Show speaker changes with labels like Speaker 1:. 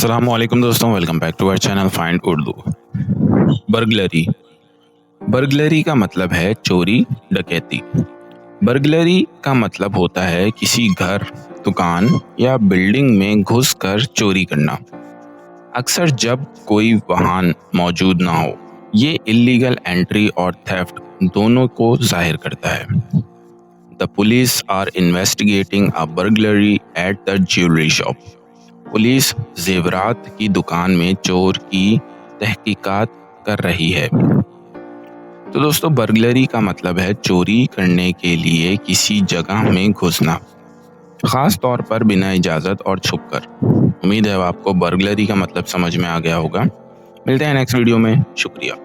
Speaker 1: अस्सलामुअलैकुम दोस्तों, welcome back to our channel find Urdu. Burglary. Burglary का मतलब है चोरी, डकैती। बर्गलरी का मतलब होता है किसी घर, दुकान या बिल्डिंग में घुसकर चोरी करना। अक्सर जब कोई वाहन मौजूद ना हो। ये इल्लीगल एंट्री और थेफ्ट दोनों को जाहिर करता है। The police are investigating a burglary at the jewellery shop. Police जेवरात की दुकान में चोर की तहकीकात कर रही है। तो दोस्तों, बर्गलरी का मतलब है चोरी करने के लिए किसी जगह में घुसना, खास तौर पर बिना इजाजत और छुपकर। उम्मीद है आपको बर्गलरी का मतलब समझ में आ गया होगा। मिलते हैं नेक्स्ट वीडियो में। शुक्रिया।